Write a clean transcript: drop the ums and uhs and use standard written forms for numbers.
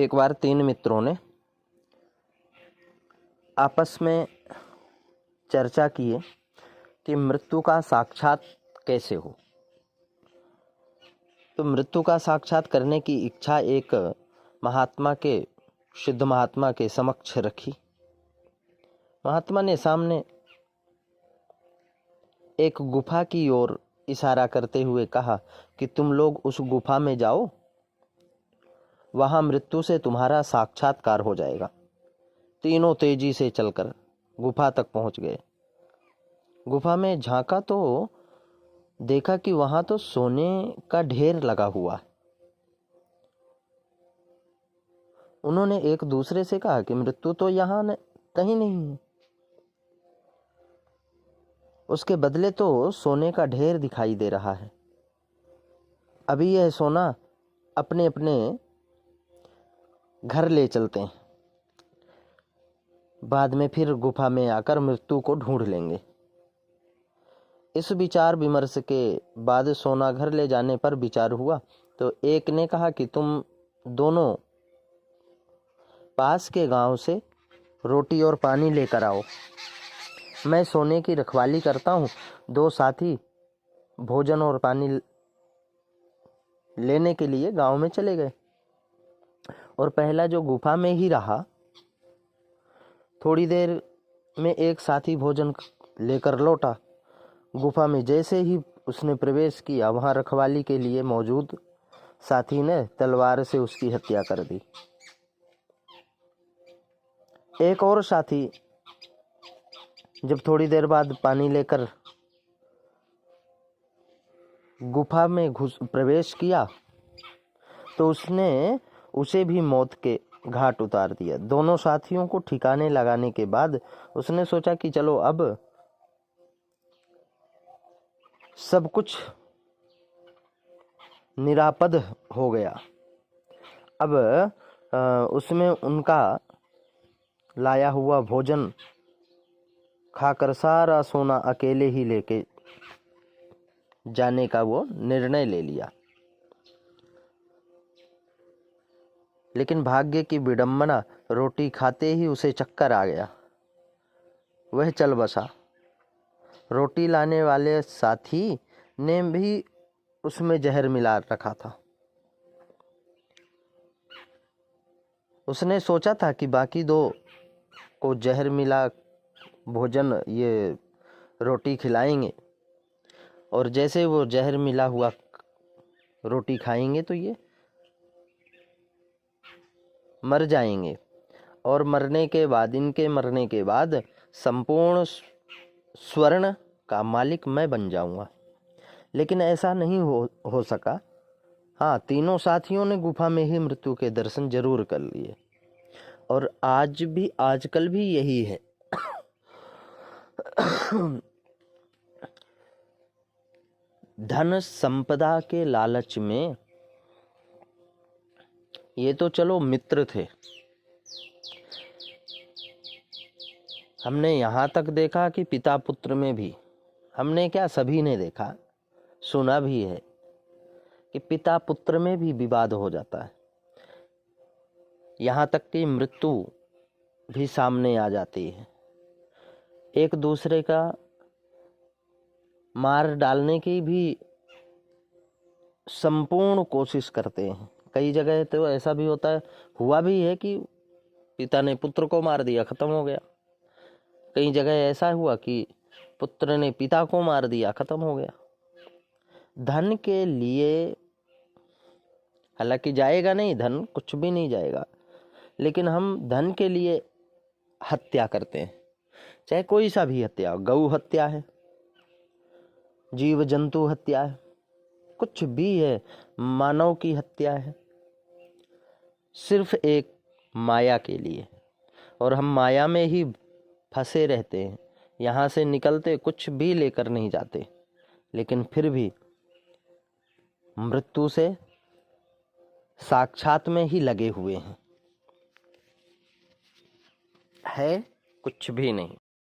एक बार तीन मित्रों ने आपस में चर्चा की कि मृत्यु का साक्षात कैसे हो। तो मृत्यु का साक्षात करने की इच्छा एक शुद्ध महात्मा के समक्ष रखी। महात्मा ने सामने एक गुफा की ओर इशारा करते हुए कहा कि तुम लोग उस गुफा में जाओ, वहां मृत्यु से तुम्हारा साक्षात्कार हो जाएगा। तीनों तेजी से चलकर गुफा तक पहुंच गए। गुफा में झांका तो देखा कि वहां तो सोने का ढेर लगा हुआ। उन्होंने एक दूसरे से कहा कि मृत्यु तो यहाँ कहीं नहीं है, उसके बदले तो सोने का ढेर दिखाई दे रहा है। अभी यह सोना अपने अपने घर ले चलते हैं, बाद में फिर गुफा में आकर मृत्यु को ढूंढ लेंगे। इस विचार विमर्श के बाद सोना घर ले जाने पर विचार हुआ तो एक ने कहा कि तुम दोनों पास के गांव से रोटी और पानी लेकर आओ, मैं सोने की रखवाली करता हूँ। दो साथी भोजन और पानी लेने के लिए गांव में चले गए और पहला जो गुफा में ही रहा, थोड़ी देर में एक साथी भोजन लेकर लौटा। गुफा में जैसे ही उसने प्रवेश किया, वहां रखवाली के लिए मौजूद साथी ने तलवार से उसकी हत्या कर दी। एक और साथी जब थोड़ी देर बाद पानी लेकर गुफा में प्रवेश किया तो उसने उसे भी मौत के घाट उतार दिया। दोनों साथियों को ठिकाने लगाने के बाद उसने सोचा कि चलो अब सब कुछ निरापद हो गया। अब उसमें उनका लाया हुआ भोजन खाकर सारा सोना अकेले ही लेके जाने का वो निर्णय ले लिया। लेकिन भाग्य की विडंबना, रोटी खाते ही उसे चक्कर आ गया। वह चल बसा। रोटी लाने वाले साथी ने भी उसमें जहर मिला रखा था। उसने सोचा था कि बाकी दो को जहर मिला भोजन, ये रोटी खिलाएंगे और जैसे वो जहर मिला हुआ रोटी खाएंगे तो ये मर जाएंगे और इनके मरने के बाद संपूर्ण स्वर्ण का मालिक मैं बन जाऊंगा। लेकिन ऐसा नहीं हो सका। हाँ, तीनों साथियों ने गुफा में ही मृत्यु के दर्शन जरूर कर लिए और आजकल भी यही है। धन संपदा के लालच में ये तो चलो मित्र थे, हमने यहाँ तक देखा कि पिता पुत्र में भी, हमने क्या सभी ने देखा, सुना भी है कि पिता पुत्र में भी विवाद हो जाता है। यहाँ तक कि मृत्यु भी सामने आ जाती है। एक दूसरे का मार डालने की भी संपूर्ण कोशिश करते हैं। कई जगह तो ऐसा भी होता है, हुआ भी है कि पिता ने पुत्र को मार दिया, खत्म हो गया। कई जगह ऐसा हुआ कि पुत्र ने पिता को मार दिया, खत्म हो गया। धन के लिए, हालांकि जाएगा नहीं, धन कुछ भी नहीं जाएगा, लेकिन हम धन के लिए हत्या करते हैं। चाहे कोई सा भी हत्या, गौ हत्या है, जीव जंतु हत्या है, कुछ भी है, मानव की हत्या है, सिर्फ एक माया के लिए। और हम माया में ही फंसे रहते हैं, यहाँ से निकलते कुछ भी लेकर नहीं जाते, लेकिन फिर भी मृत्यु से साक्षात में ही लगे हुए हैं, है कुछ भी नहीं।